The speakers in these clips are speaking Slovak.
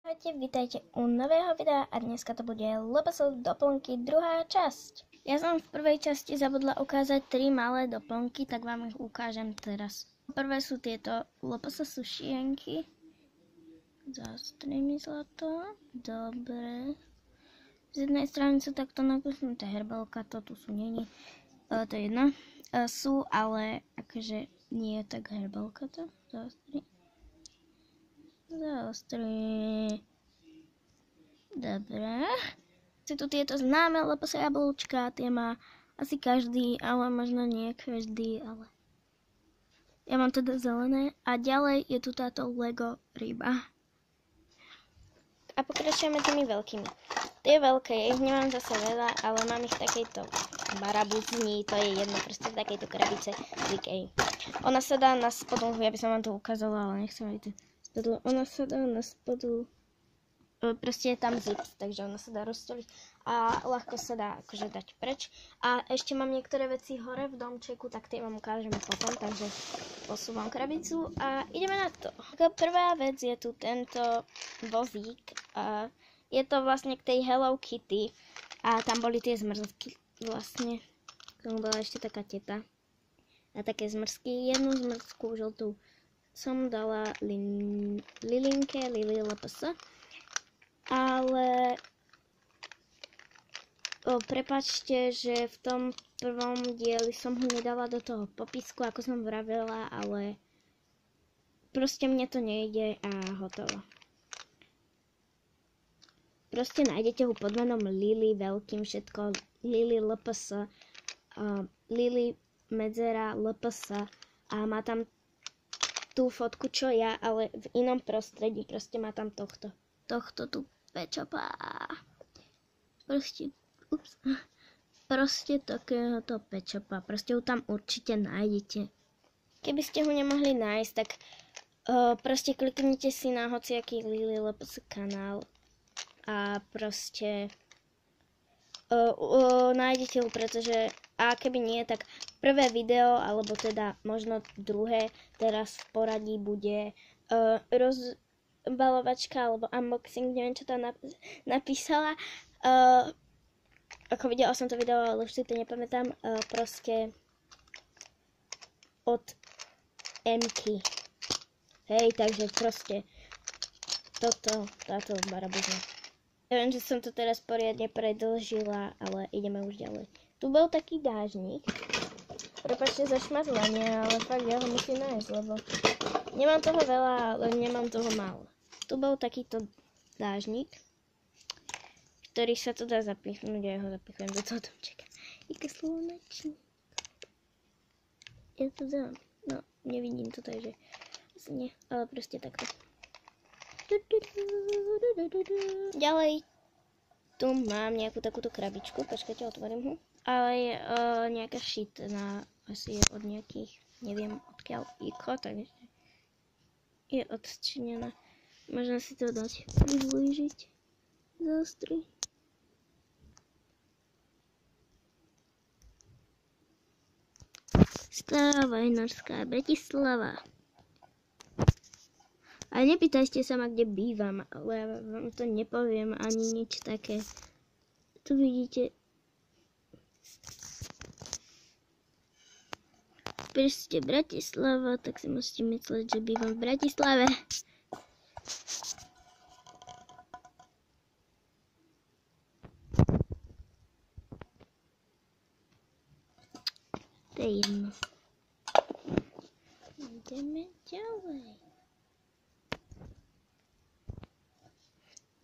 Ahojte, vítajte u nového videa a dneska to bude LPS doplnky druhá časť. Ja som v prvej časti zabudla ukázať 3 malé doplnky, tak vám ich ukážem teraz. Prvé sú tieto LPS sušienky. Zaostri mi zlato. Dobre. Z jednej strany sú takto nakresnuté herbelka, to tu sú není. To je jedno. Sú, ale akože nie je tak herbelka to. Zaostri. Zaostri. Dobre. Sú tu tieto známe LPS jablúčka, tie má asi každý, ale možno nie každý, ale ja mám teda zelené. A ďalej je tu táto Lego ryba. A pokračujeme tými veľkými. Tie veľké, ja ich nemám zase veľa, ale mám ich v takejto barabuzni, to je jedno, proste v takejto krabice z Ikei. Ona sa dá na spodu, ja by som vám to ukázala, ale nechcem aj to. Ona sa dá na spodu, proste je tam zip, takže ona sa dá rozstoliť a ľahko sa dá akože dať preč. A ešte mám niektoré veci hore v domčeku, tak tie vám ukážem potom, takže posúvam krabicu a ideme na to. Prvá vec je tu tento vozík, je to vlastne k tej Hello Kitty a tam boli tie zmrzky vlastne, k tomu bola ešte taká teta a také zmrzky, jednu zmrzku žltú som dala Lilinke, Lili LPS, ale prepáčte, že v tom prvom dieli som ho nedala do toho popisku, ako som vravela, ale proste mne to nejde a hotovo. Proste nájdete ho pod menom Lili, veľkým všetko, Lili LPS, Lili Medzera LPS a má tam tú fotku, čo ja, ale v inom prostredí. Proste má tam tohto tu pečopa. Proste takéhoto pečopa. Proste ho tam určite nájdete. Keby ste ho nemohli nájsť, tak proste kliknite si na hociaký Lili LPS kanál a proste nájdete ho, pretože a keby nie, tak prvé video, alebo teda možno druhé, teraz v poradí bude rozbalovačka, alebo unboxing, neviem čo tam napísala. Ako videla som to video, ale už si to nepamätám, proste od Mky. Hej, takže proste táto barabuzna. Ja viem, že som to teraz poriadne predĺžila, ale ideme už ďalej. Tu bol taký dážnik. Prepáčte za šmadlanie, ale fakt ja ho musím nájsť, lebo nemám toho veľa, ale nemám toho málo. Tu bol takýto dážnik, ktorý sa tu dá zapichnúť, ja ho zapichujem do toho domčeka. Iké slunečník. Ja to dám. No, nevidím to, takže asi nie, ale proste takto. Ďalej tu mám nejakú takúto krabičku, počkajte, otvorím ho. Ale je nejaká šitná, asi je od nejakých, neviem odkiaľ iko, takže je odčinená. Možno si to dať priblížiť, zaostriť. Stará Vajnorská, Bratislava. A nepýtajte sa ma, kde bývam, ale ja vám to nepoviem ani nič také. Tu vidíte proste Bratislava, tak si musíte mysleť, že bývam v Bratislave. To je jedno. Ideme ďalej.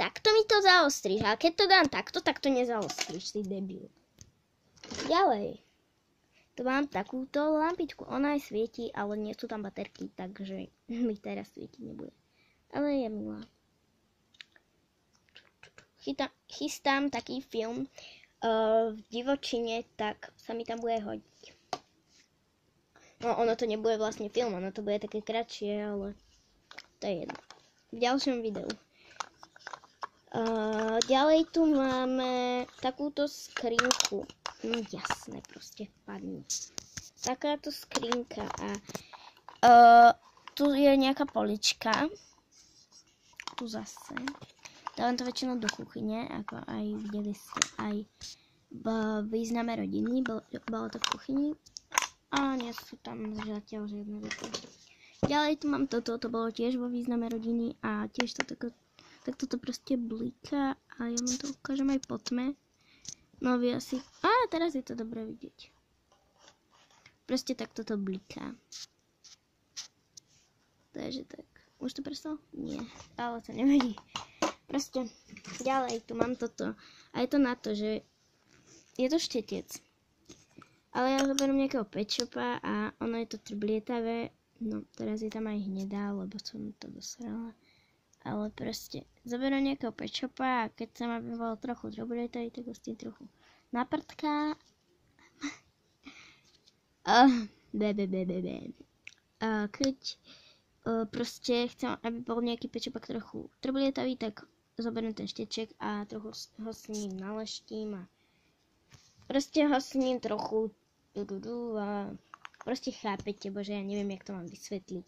Takto mi to zaostríš, ale keď to dám takto, tak to nezaostríš, si debil. Ďalej. Tu mám takúto lampičku, ona aj svieti, ale nie sú tam baterky, takže mi teraz svietiť nebude. Ale je milá. Chystám taký film v divočine, tak sa mi tam bude hodiť. No, ono to nebude vlastne film, ono to bude také kratšie, ale to je jedno. V ďalšom videu. Ďalej tu máme takúto skrinku. Jasné, proste padni. Takáto skrinka a tu je nejaká polička tu zase. Dávam to väčšinou do kuchyne, ako aj videli ste aj v význame rodiny, bolo to v kuchyni. A nie sú tam zatiaľ žiadne veci. Ďalej tu mám toto, to bolo tiež vo význame rodiny a tiež to takto to proste bliká a ja vám to ukážem aj po tme. No vy asi... teraz je to dobre vidieť. Proste takto to bliká. Takže tak. Už to prestalo? Nie, ale to nevadí. Proste ďalej tu mám toto. A je to na to, že je to štetec. Ale ja zoberiem nejakého pet shopa a ono je to trblietavé. No teraz je tam aj hnedá, lebo som to dosrala. Ale proste zoberiem nejakého pet shopa a keď sa ma by bolo trochu trblietavý, tak ho s tým trochu naprtká. Keď proste chcem, aby bol nejaký pet shop trochu trblietavý, tak zoberiem ten šteček a trochu ho s ním naleštím a proste ho s ním trochu a proste chápete, bože, ja neviem, jak to mám vysvetliť.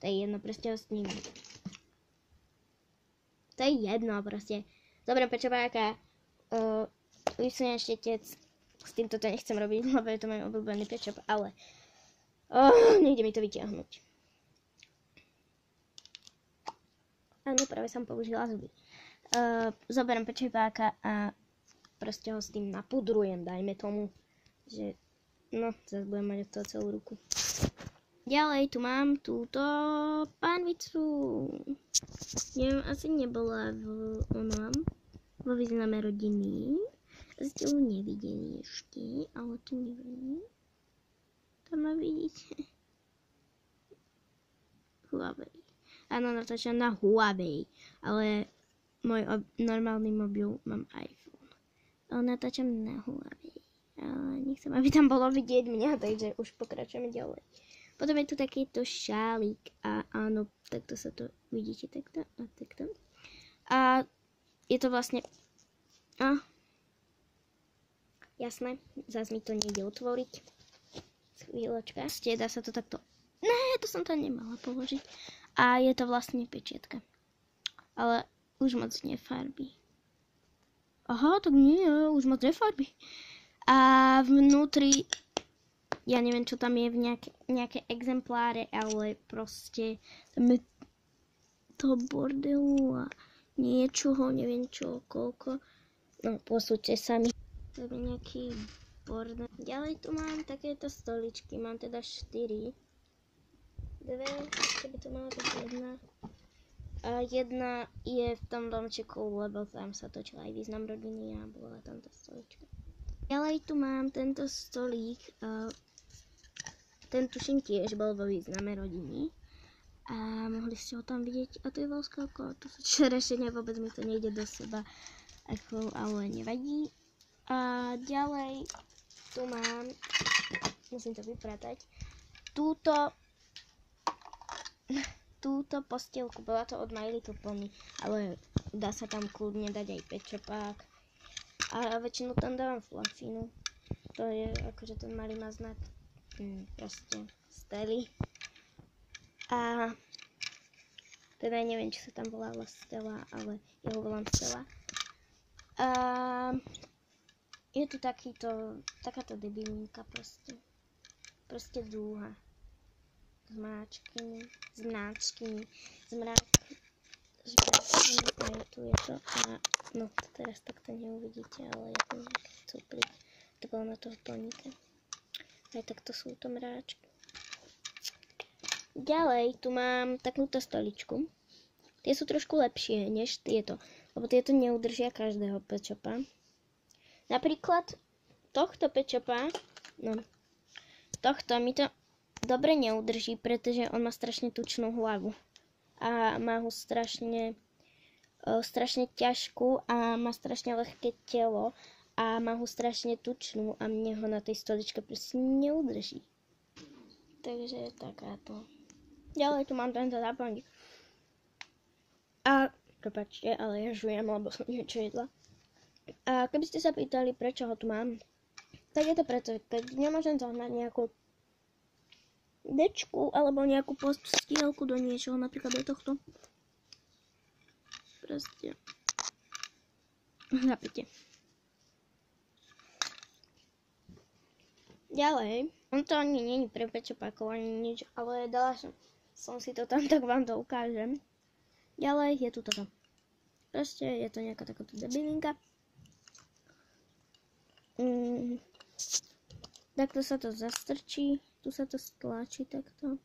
To je jedno, proste ho s ním. To je jedno, proste. Zoberiem pečobáka, vysuniem štetec, s týmto to nechcem robiť, lebo je to môj obľúbený pečop, ale nejde mi to vyťahnuť. Áno, práve som použila zuby. Zoberiem pečobáka a proste ho s tým napudrujem, dajme tomu, že no, zase budem mať od toho celú ruku. Ďalej tu mám túto pánvicu. Neviem, asi nebola vo význame rodiny. Asi ste ju nevideli ešte, ale to neviem. Tam ma vidíte. Huawei. Áno, natáčam na Huawei, ale môj normálny mobil mám iPhone. Ale natáčam na Huawei. Ale nechcem, aby tam bolo vidieť mňa, takže už pokračujeme ďalej. Potom je tu takýto šálik a áno, takto sa to vidíte, takto a takto. A je to vlastne... jasné, zase mi to nejde otvoriť. Chvíľočka. Dá sa to takto... Ne, to som tam nemala položiť. A je to vlastne pečietka. Ale už moc nefarby. Aha, tak nie, už moc nefarby. A vnútri, ja neviem, čo tam je v nejaké exempláre, ale proste tam je to bordelu a niečoho, neviem čo, koľko. No, posúďte sami. To je nejaký bordel. Ďalej tu mám takéto stoličky, mám teda 4. Dve, keby to mala byť jedna. A jedna je v tom domčeku, lebo tam sa točila aj význam rodiny a bola tam tá stolička. Ďalej tu mám tento stolík, ten tuším tiež bol vo význame rodiny a mohli ste ho tam vidieť a to je voľskáko, to sú čerešenia, vôbec mi to nejde do seba, ale nevadí. A ďalej tu mám, musím to vypratať, túto postielku, bola to od My Little Pony, ale dá sa tam kľudne dať aj pečopák. A väčšinou tam dávam flafinu. To je akože ten malý má znak proste Stely. A teda neviem, či sa tam volala Stella, ale ja ho volám Stella. A je tu takáto debilinka proste. Proste dúha. Zmráčkiny. Aj tu je to a no teraz takto neuvidíte, ale je to nejaký cuplik. To bolo na toho poníka. Aj takto sú to mráčky. Ďalej tu mám takúto stoličku. Tie sú trošku lepšie než tieto, lebo tieto neudržia každého pet shopa. Napríklad tohto pet shopa, no tohto mi to dobre neudrží, pretože on má strašne tučnú hlavu. A má ho strašne ťažkú a má strašne ľahké telo a má ho strašne tučnú a mne ho na tej stoličke proste neudrží. Takže takáto. Ďalej tu mám tento zápalník. A prepáčte, ale ja žujem, lebo som niečo jedla. A keby ste sa pýtali, prečo ho tu mám, tak je to preto, keď nemôžem zohnať nejakú dečku alebo nejakú postielku do niečoho, napríklad do tohto. proste. Chápete. Ďalej, on to ani není pre pečopákov, ani nič, ale dala som si to tam, tak vám to ukážem. Ďalej je tu toto. Proste je to nejaká takáto debilinka. Takto sa to zastrčí, tu sa to stlačí takto.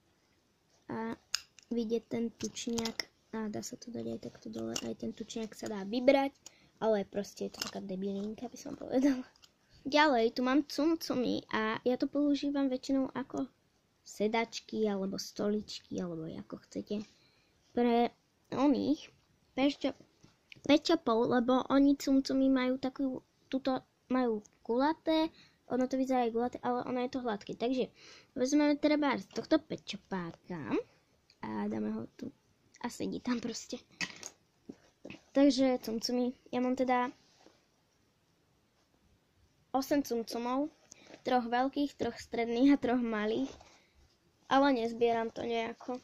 A vidieť ten tučniak. A dá sa to dať aj takto dole, aj ten tučniak sa dá vybrať. Ale proste je to taká debilinka, by som povedala. Ďalej, tu mám cumcumy a ja to používam väčšinou ako sedačky, alebo stoličky, alebo ako chcete. Pre oných pečopov, lebo oni cumcumy majú takú, tuto majú kulaté, ono to vyzerá aj gulaté, ale ono je to hladké. Takže vezmeme treba z tohto pečopáka a dáme ho tu a sedí tam proste. Takže cumcumy, ja mám teda 8 cumcumov, 3 veľkých, 3 stredných a 3 malých, ale nezbieram to nejako.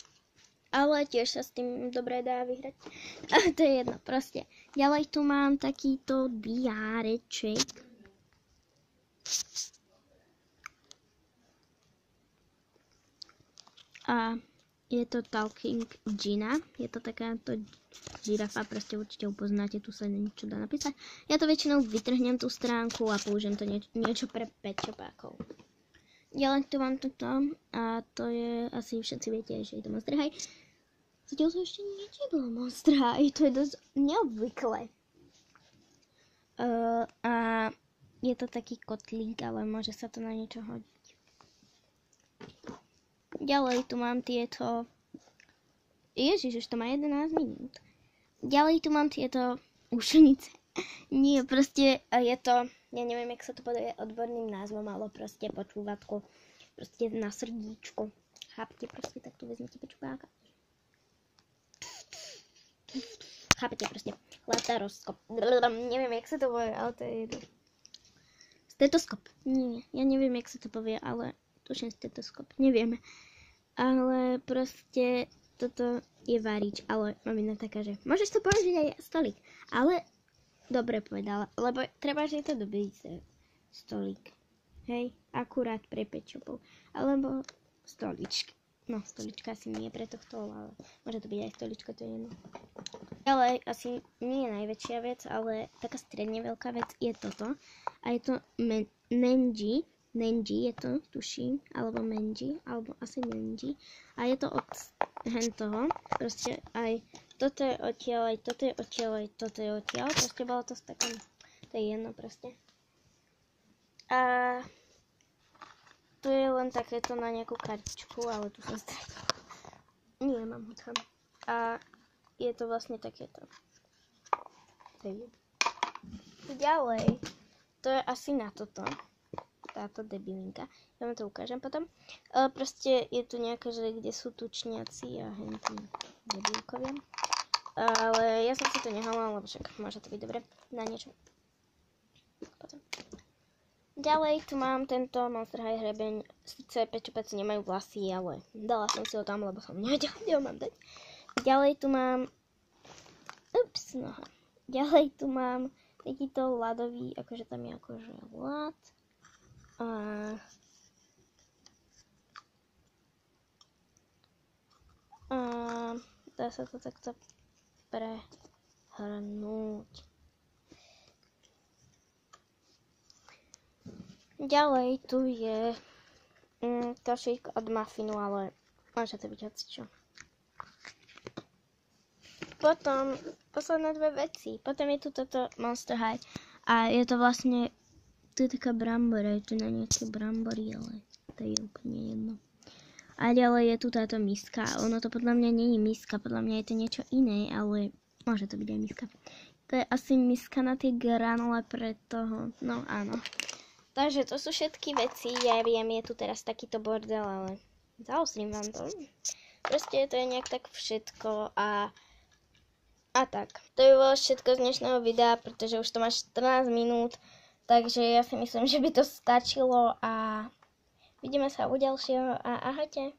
Ale tiež sa s tým dobre dá vyhrať. A to je jedno, proste. Ďalej tu mám takýto diáreček. A je to Talking Gina. Je to takáto žirafa, proste určite ju poznáte, tu sa niečo dá napísať. Ja to väčšinou vytrhnem tú stránku a použijem to niečo pre pečopákov. Ďalej tu mám toto a to je, asi všetci viete, že je to Monster High. Zatiaľ to ešte nebolo Monster High, to je dosť neobvyklé. A je to taký kotlík, ale môže sa to na niečo hodiť. Ďalej tu mám tieto... Ježiš, už to má 11 minút. Ďalej tu mám tieto ušenice. Nie, proste je to... Ja neviem, jak sa to povie odborným názvom, ale proste počúvatko. Proste na srdíčku. Chápete, proste takto vezmete pečupáka. Chápete, proste. Laparoskop. Neviem, jak sa to povie, ale to je jedno. Stetoskop. Nie, ja neviem, jak sa to povie, ale... Tuším stetoskop, nevieme. Ale proste toto je varič, ale mamina taká, že môžeš to použiť aj stolík. Ale dobre povedala, lebo treba, že je to dobrý stolík. Hej, akurát pre pečopov. Alebo stolička. No, stolička asi nie pre tohto, ale môže to byť aj stolička, to je jedno. Ale asi nie je najväčšia vec, ale taká stredne veľká vec je toto. A je to Nenji je to, tuším, alebo Menji, alebo asi Nenji. A je to od hentoho, proste aj toto je odtiaľ, aj toto je odtiaľ, aj toto je odtiaľ. Proste bolo to v takom, to je jedno proste. A tu je len takéto na nejakú kartičku, ale tu som stretla. Nie, mám ho tam. A je to vlastne takéto. To je. Ďalej, to je asi na toto. Táto debilinka. Ja vám to ukážem potom. Proste je tu nejaká, že kde sú tučniaci a hentí debilkovia. Ale ja som si to nehala, lebo však môže to byť dobre na niečo. Potom. Ďalej tu mám tento Monster High hrebeň. Sice pečopáci nemajú vlasy, ale dala som si ho tam, lebo som nevedela, kde ho mám dať. Ďalej tu mám... Ups, noha. Ďalej tu mám takýto ľadový, akože tam je akože ľad. Dá sa to takto prehrnúť. Ďalej tu je košík od mafinu, ale môže to byť hocičo. Potom posledné dve veci. Potom je tu toto Monster High a je to vlastne to je taká brambora, je tu na nejaké brambory, ale to je úplne jedno. A ďalej je tu táto miska. Ono to podľa mňa nie je miska, podľa mňa je to niečo iné, ale môže to byť aj miska. To je asi miska na tie granule pre toho, no áno. Takže to sú všetky veci, ja viem, je tu teraz takýto bordel, ale zaostrím vám to. Proste to je nejak tak všetko a tak. To by bolo všetko z dnešného videa, pretože už to má 14 minút. Takže ja si myslím, že by to stačilo a vidíme sa u ďalšieho a ahojte.